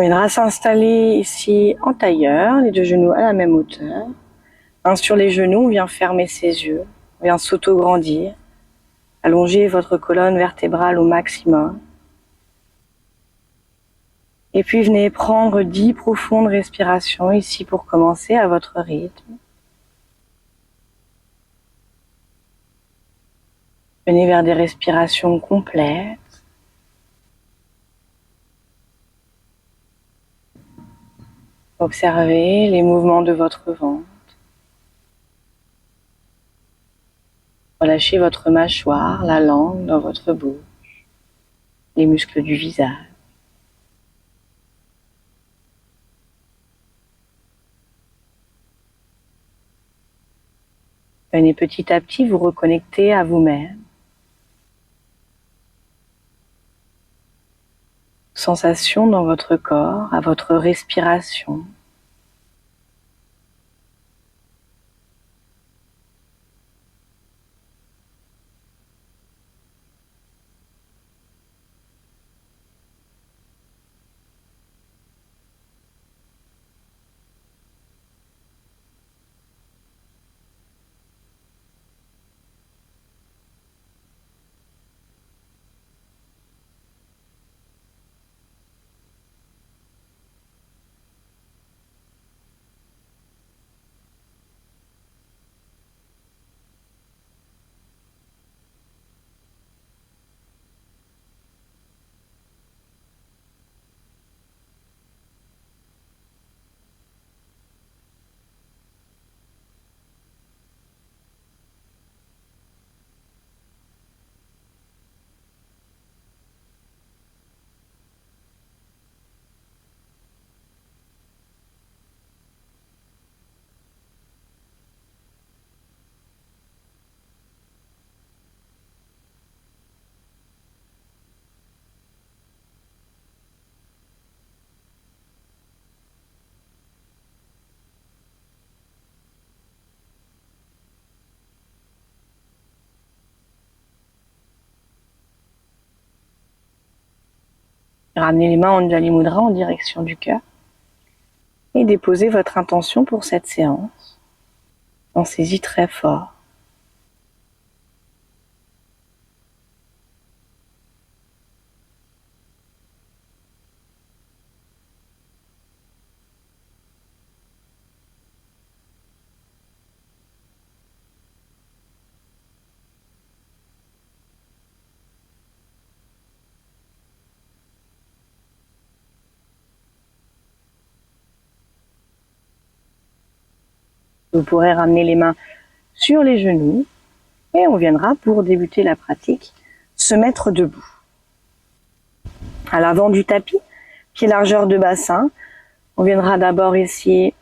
On viendra s'installer ici en tailleur, les deux genoux à la même hauteur. Main sur les genoux, on vient fermer ses yeux, on vient s'auto-grandir. Allongez votre colonne vertébrale au maximum. Et puis venez prendre 10 profondes respirations ici pour commencer à votre rythme. Venez vers des respirations complètes. Observez les mouvements de votre ventre. Relâchez votre mâchoire, la langue dans votre bouche, les muscles du visage. Venez petit à petit vous reconnecter à vous-même. Sensations dans votre corps, à votre respiration. Ramenez les mains en Anjali Mudra en direction du cœur et déposez votre intention pour cette séance. Pensez-y très fort. Vous pourrez ramener les mains sur les genoux et on viendra pour débuter la pratique se mettre debout. À l'avant du tapis, pied largeur de bassin, on viendra d'abord ici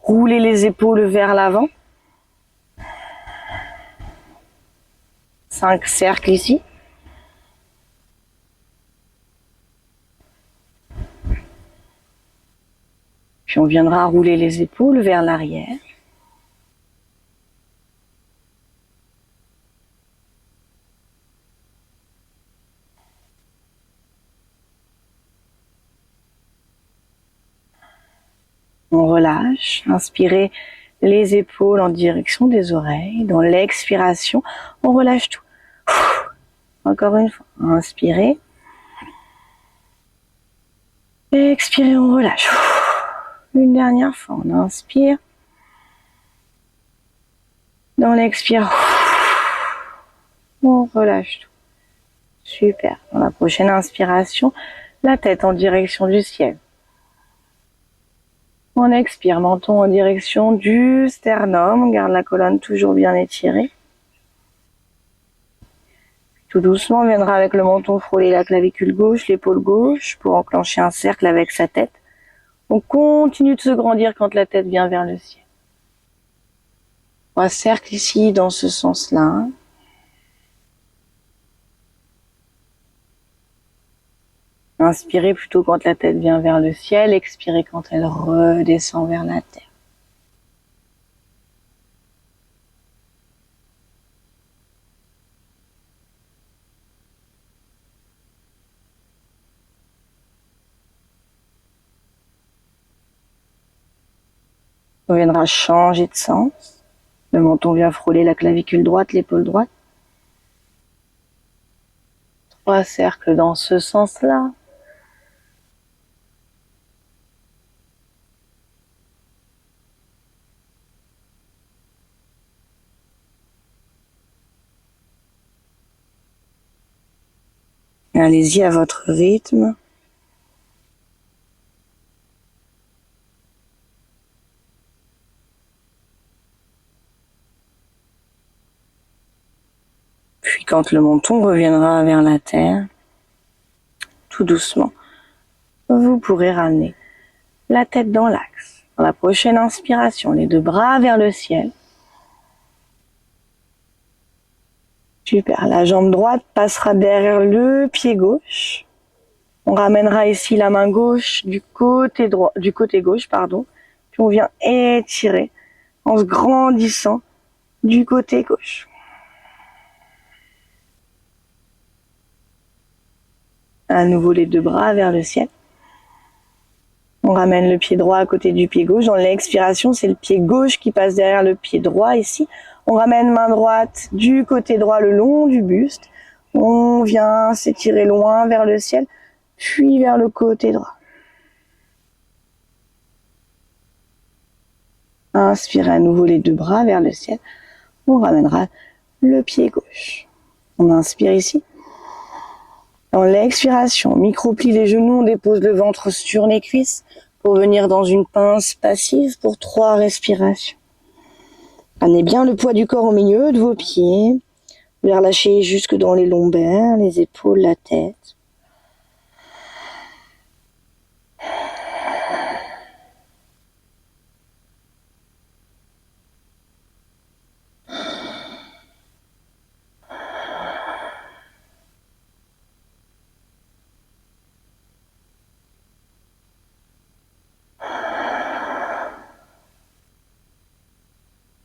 rouler les épaules vers l'avant. 5 cercles ici. Puis on viendra rouler les épaules vers l'arrière. On relâche, inspirez les épaules en direction des oreilles. Dans l'expiration, on relâche tout. Encore une fois, inspirez. Expirez, on relâche. Une dernière fois, on inspire. Dans l'expire, on relâche tout. Super. Dans la prochaine inspiration, la tête en direction du ciel. On expire, menton en direction du sternum. On garde la colonne toujours bien étirée. Tout doucement, on viendra avec le menton frôler la clavicule gauche, l'épaule gauche, pour enclencher un cercle avec sa tête. On continue de se grandir quand la tête vient vers le ciel. 3 cercles ici dans ce sens-là. Inspirez plutôt quand la tête vient vers le ciel, expirez quand elle redescend vers la terre. On viendra changer de sens. Le menton vient frôler la clavicule droite, l'épaule droite. 3 cercles dans ce sens-là. Allez-y à votre rythme. Puis quand le menton reviendra vers la terre, tout doucement, vous pourrez ramener la tête dans l'axe. Dans la prochaine inspiration, les 2 bras vers le ciel. Super, la jambe droite passera derrière le pied gauche. On ramènera ici la main gauche du côté gauche, Puis on vient étirer en se grandissant du côté gauche. À nouveau les 2 bras vers le ciel. On ramène le pied droit à côté du pied gauche. Dans l'expiration, c'est le pied gauche qui passe derrière le pied droit ici. On ramène main droite du côté droit le long du buste. On vient s'étirer loin vers le ciel, puis vers le côté droit. Inspirez à nouveau les 2 bras vers le ciel. On ramènera le pied gauche. On inspire ici. Dans l'expiration, on micro-plie les genoux, on dépose le ventre sur les cuisses pour venir dans une pince passive pour 3 respirations. Amenez bien le poids du corps au milieu de vos pieds. Vous les relâchez jusque dans les lombaires, les épaules, la tête.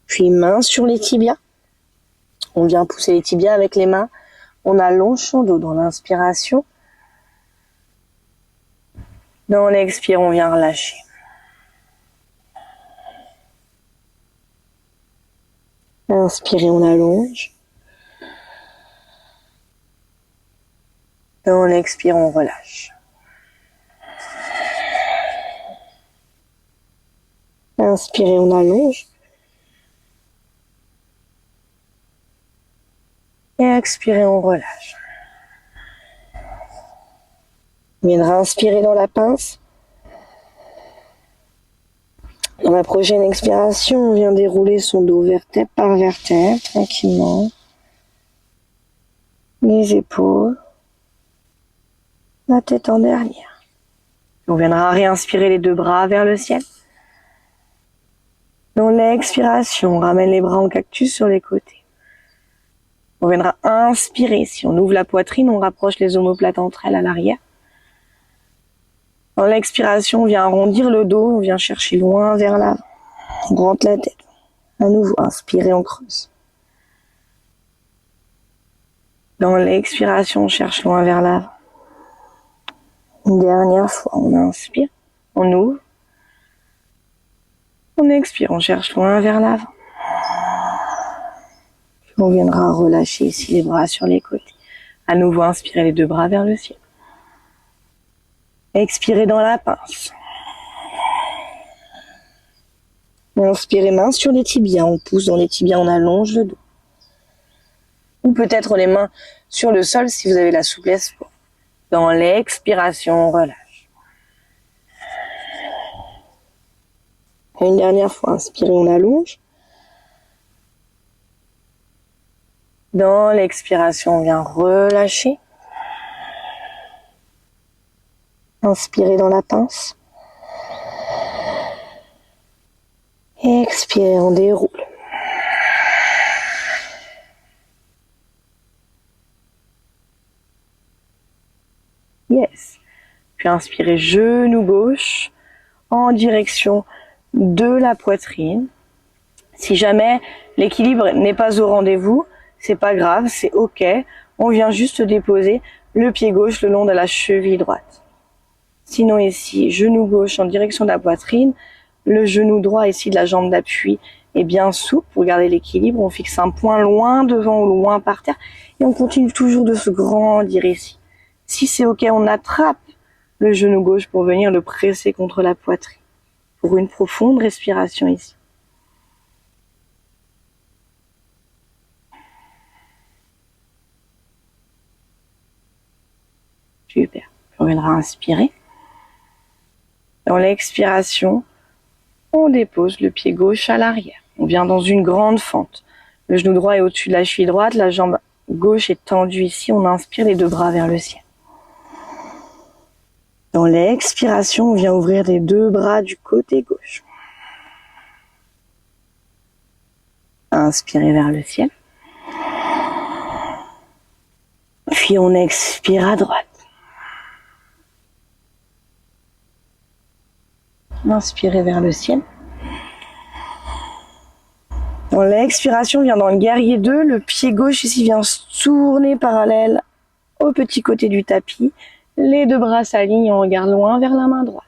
Puis mains sur les tibias. On vient pousser les tibias avec les mains. On allonge son dos dans l'inspiration. Dans l'expire, on vient relâcher. Inspirez, on allonge. Dans l'expire, on relâche. Inspirez, on allonge. Et expirez, on relâche. On viendra inspirer dans la pince. Dans la prochaine expiration, on vient dérouler son dos vertèbre par vertèbre, tranquillement. Les épaules. La tête en dernière. On viendra réinspirer les 2 bras vers le ciel. Dans l'expiration, on ramène les bras en cactus sur les côtés. On viendra inspirer. Si on ouvre la poitrine, on rapproche les omoplates entre elles à l'arrière. Dans l'expiration, on vient arrondir le dos, on vient chercher loin vers l'avant. On rentre la tête. À nouveau, inspirez, on creuse. Dans l'expiration, on cherche loin vers l'avant. Une dernière fois, on inspire, on ouvre. On expire, on cherche loin vers l'avant. On viendra relâcher ici les bras sur les côtés. À nouveau, inspirez les 2 bras vers le ciel. Expirez dans la pince. Inspirez, main sur les tibias. On pousse dans les tibias, on allonge le dos. Ou peut-être les mains sur le sol si vous avez la souplesse. Dans l'expiration, on relâche. Une dernière fois, inspirez, on allonge. Dans l'expiration, on vient relâcher. Inspirez dans la pince. Expirez, on déroule. Yes. Puis inspirez, genou gauche en direction de la poitrine. Si jamais l'équilibre n'est pas au rendez-vous, c'est pas grave, c'est ok. On vient juste déposer le pied gauche le long de la cheville droite. Sinon ici, genou gauche en direction de la poitrine, Le genou droit ici de la jambe d'appui est bien souple pour garder l'équilibre. On fixe un point loin devant ou loin par terre. Et on continue toujours de se grandir ici. Si c'est OK, on attrape le genou gauche pour venir le presser contre la poitrine. Pour une profonde respiration ici. Super. On viendra inspirer. Dans l'expiration, on dépose le pied gauche à l'arrière. On vient dans une grande fente. Le genou droit est au-dessus de la cheville droite. La jambe gauche est tendue ici. On inspire les deux bras vers le ciel. Dans l'expiration, on vient ouvrir les deux bras du côté gauche. Inspirez vers le ciel. Puis on expire à droite. Inspirez vers le ciel. Dans l'expiration, on vient dans le guerrier 2. Le pied gauche ici vient se tourner parallèle au petit côté du tapis. Les deux bras s'alignent, on regarde loin vers la main droite.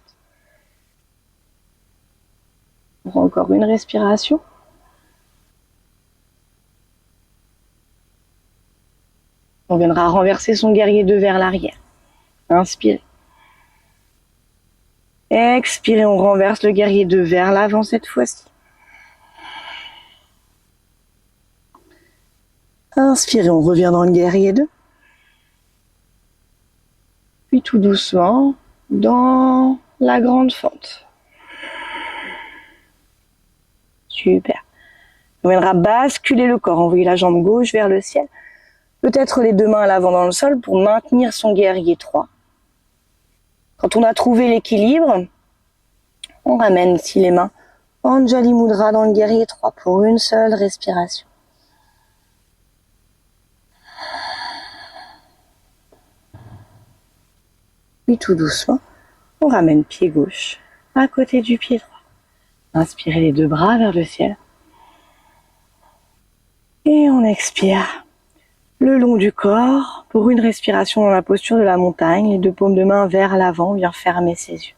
On prend encore une respiration. On viendra renverser son guerrier 2 vers l'arrière. Inspirez. Expirez, on renverse le guerrier 2 vers l'avant cette fois-ci. Inspirez, on revient dans le guerrier 2. Puis tout doucement, dans la grande fente. Super. On viendra basculer le corps, envoyer la jambe gauche vers le ciel. Peut-être les deux mains à l'avant dans le sol pour maintenir son guerrier 3. Quand on a trouvé l'équilibre, on ramène ici les mains Anjali Mudra dans le guerrier 3 pour une seule respiration. Puis tout doucement, on ramène pied gauche à côté du pied droit. Inspirez les deux bras vers le ciel. Et on expire le long du corps pour une respiration dans la posture de la montagne. Les deux paumes de main vers l'avant, on vient fermer ses yeux.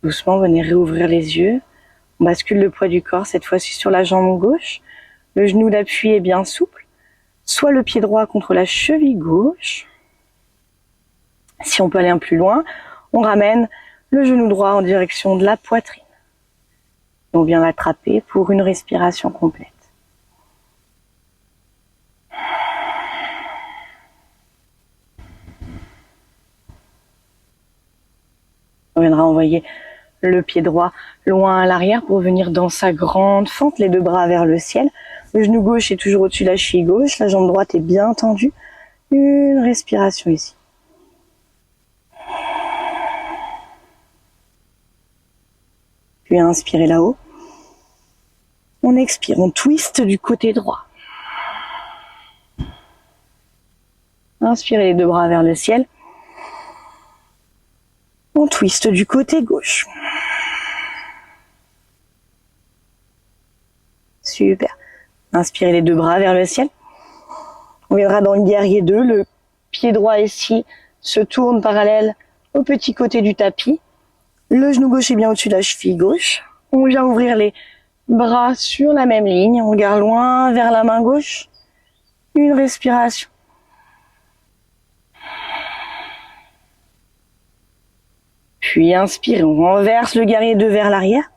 Doucement, venez réouvrir les yeux. On bascule le poids du corps, cette fois-ci sur la jambe gauche. Le genou d'appui est bien souple. Soit le pied droit contre la cheville gauche. Si on peut aller un peu plus loin, on ramène le genou droit en direction de la poitrine. Et on vient l'attraper pour une respiration complète. On viendra envoyer le pied droit loin à l'arrière pour venir dans sa grande fente, les deux bras vers le ciel. Le genou gauche est toujours au-dessus de la cheville gauche, la jambe droite est bien tendue. Une respiration ici. Puis inspirez là-haut. On expire, on twiste du côté droit. Inspirez les deux bras vers le ciel. On twiste du côté gauche. Super. Inspirez les deux bras vers le ciel. On viendra dans le guerrier 2. Le pied droit ici se tourne parallèle au petit côté du tapis. Le genou gauche est bien au-dessus de la cheville gauche. On vient ouvrir les bras sur la même ligne. On regarde loin vers la main gauche. Une respiration. Puis inspirez, on renverse le guerrier 2 vers l'arrière.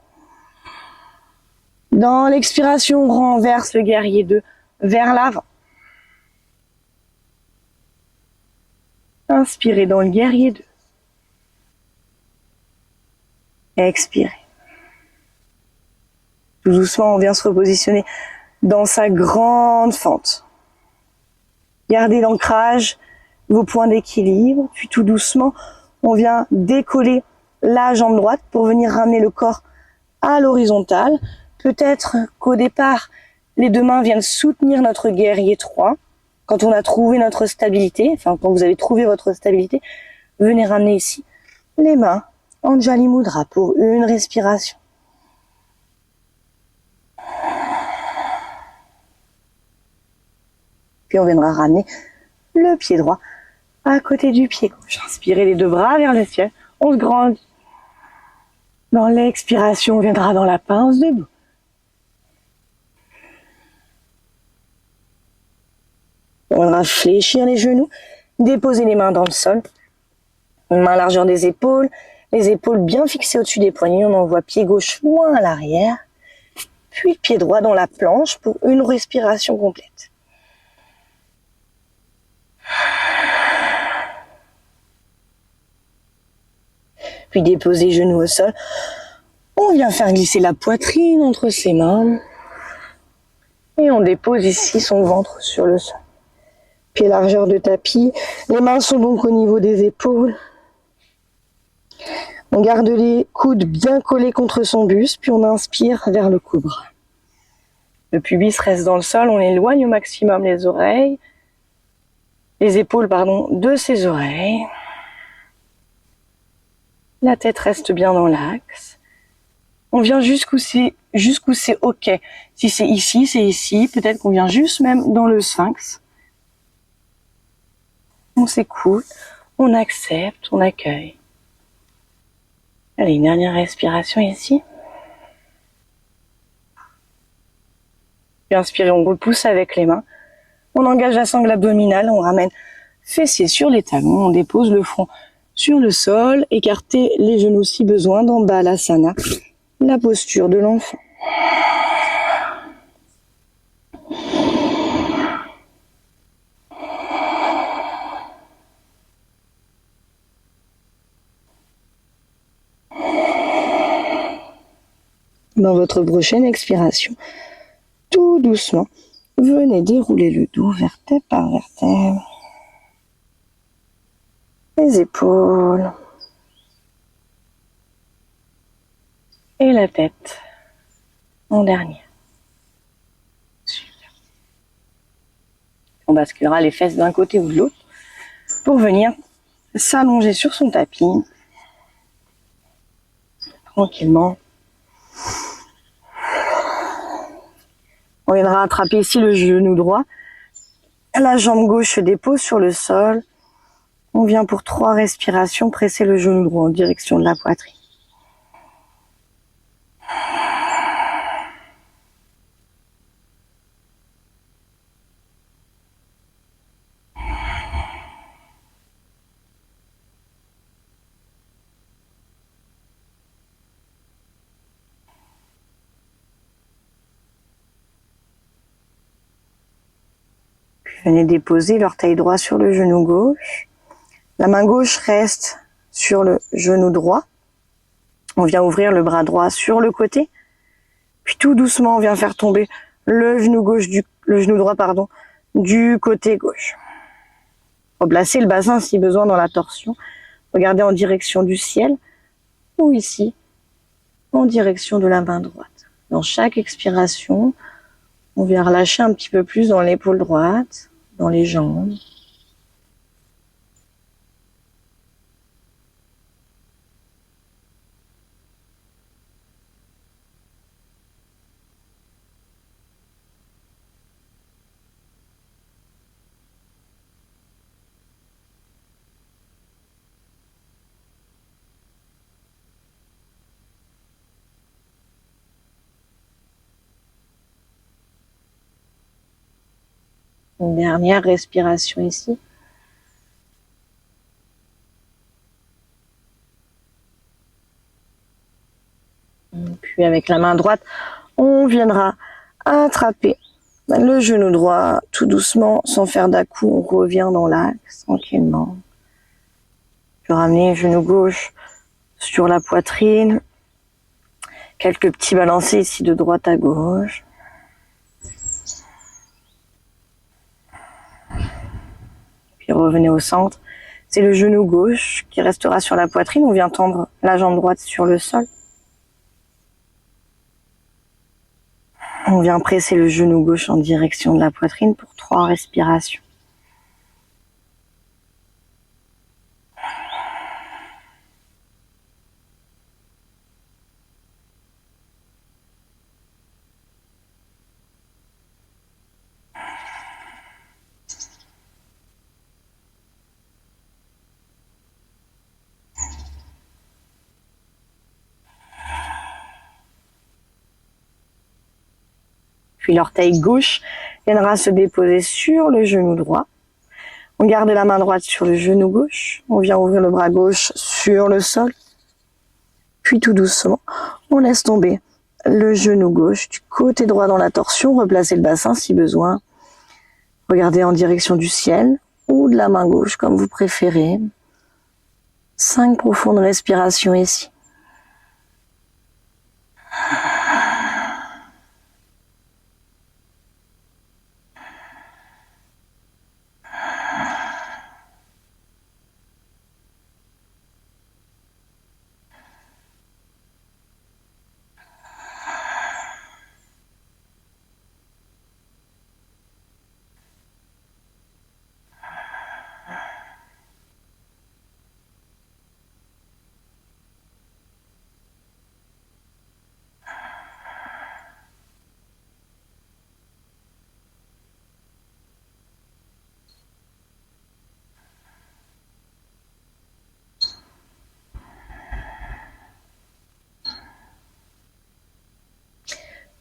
Dans l'expiration, on renverse le guerrier 2 vers l'avant. Inspirez dans le guerrier 2. Expirez. Tout doucement, on vient se repositionner dans sa grande fente. Gardez l'ancrage, vos points d'équilibre, puis tout doucement, on vient décoller la jambe droite pour venir ramener le corps à l'horizontale. Peut-être qu'au départ, les deux mains viennent soutenir notre guerrier 3. Quand on a trouvé notre stabilité, enfin quand vous avez trouvé votre stabilité, venez ramener ici les mains Anjali Mudra pour une respiration. Puis on viendra ramener le pied droit à côté du pied gauche. Inspirez les deux bras vers le ciel. On se grandit. Dans l'expiration, on viendra dans la pince debout. On viendra fléchir les genoux, déposer les mains dans le sol. Main largeur des épaules, les épaules bien fixées au-dessus des poignets. On envoie pied gauche loin à l'arrière, puis pied droit dans la planche pour une respiration complète. Puis déposer genoux au sol. On vient faire glisser la poitrine entre ses mains. Et on dépose ici son ventre sur le sol. Pied largeur de tapis. Les mains sont donc au niveau des épaules. On garde les coudes bien collés contre son buste, puis on inspire vers le cobra. Le pubis reste dans le sol, on éloigne au maximum les épaules de ses oreilles. La tête reste bien dans l'axe. On vient jusqu'où c'est ok. Si c'est ici, c'est ici. Peut-être qu'on vient juste même dans le sphinx. On s'écoute, on accepte, on accueille. Allez, une dernière respiration ici. Puis inspirez, on repousse avec les mains. On engage la sangle abdominale, on ramène fessiers sur les talons, on dépose le front sur le sol, écartez les genoux si besoin dans Balasana, la posture de l'enfant. Dans votre prochaine expiration, tout doucement, venez dérouler le dos vertèbre par vertèbre. Les épaules. Et la tête en dernier. Super. On basculera les fesses d'un côté ou de l'autre pour venir s'allonger sur son tapis. Tranquillement. On viendra attraper ici le genou droit. La jambe gauche se dépose sur le sol. On vient pour 3 respirations presser le genou droit en direction de la poitrine. Venez déposer l'orteil droit sur le genou gauche. La main gauche reste sur le genou droit. On vient ouvrir le bras droit sur le côté. Puis tout doucement, on vient faire tomber le genou droit du côté gauche. Replacer le bassin si besoin dans la torsion. Regardez en direction du ciel ou ici, en direction de la main droite. Dans chaque expiration, on vient relâcher un petit peu plus dans l'épaule droite, dans les jambes. Une dernière respiration ici. Puis avec la main droite, on viendra attraper le genou droit tout doucement, sans faire d'à-coup. On revient dans l'axe tranquillement. Puis ramener le genou gauche sur la poitrine. Quelques petits balancés ici de droite à gauche. Puis revenez au centre. C'est le genou gauche qui restera sur la poitrine. On vient tendre la jambe droite sur le sol. On vient presser le genou gauche en direction de la poitrine pour 3 respirations. Puis l'orteil gauche viendra se déposer sur le genou droit. On garde la main droite sur le genou gauche. On vient ouvrir le bras gauche sur le sol. Puis tout doucement, on laisse tomber le genou gauche du côté droit dans la torsion. Replacez le bassin si besoin. Regardez en direction du ciel ou de la main gauche comme vous préférez. 5 profondes respirations ici.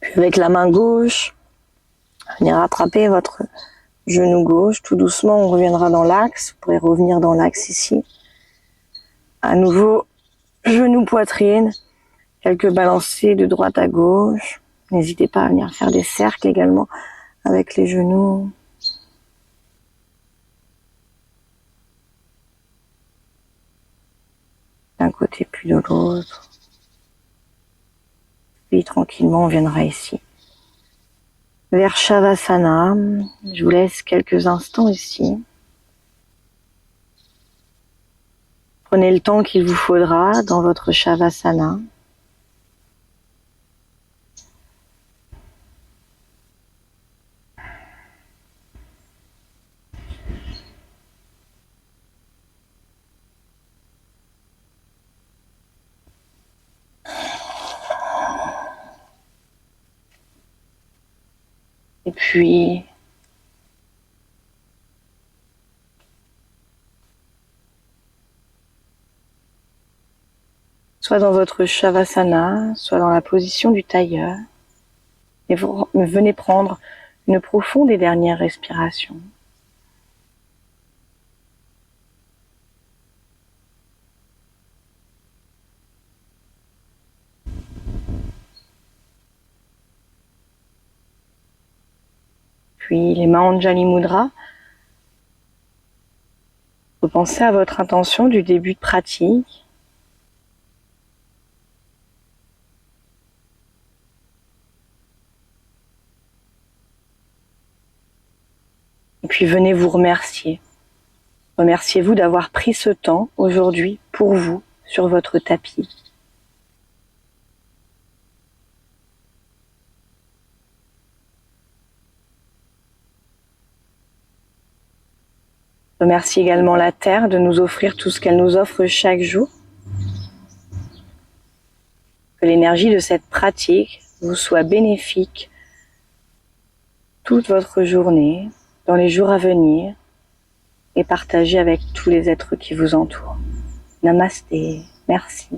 Puis avec la main gauche, venez rattraper votre genou gauche. Tout doucement, on reviendra dans l'axe. Vous pourrez revenir dans l'axe ici. À nouveau, genou, poitrine. Quelques balancées de droite à gauche. N'hésitez pas à venir faire des cercles également avec les genoux. D'un côté puis de l'autre. Puis tranquillement, on viendra ici. Vers Shavasana. Je vous laisse quelques instants ici. Prenez le temps qu'il vous faudra dans votre Shavasana. Et puis, soit dans votre Shavasana, soit dans la position du tailleur, et vous venez prendre une profonde et dernière respiration. Puis les mains Anjali Mudra. Repensez à votre intention du début de pratique. Et puis venez vous remercier. Remerciez-vous d'avoir pris ce temps aujourd'hui pour vous sur votre tapis. Remerciez également la Terre de nous offrir tout ce qu'elle nous offre chaque jour. Que l'énergie de cette pratique vous soit bénéfique toute votre journée, dans les jours à venir, et partagée avec tous les êtres qui vous entourent. Namasté, merci.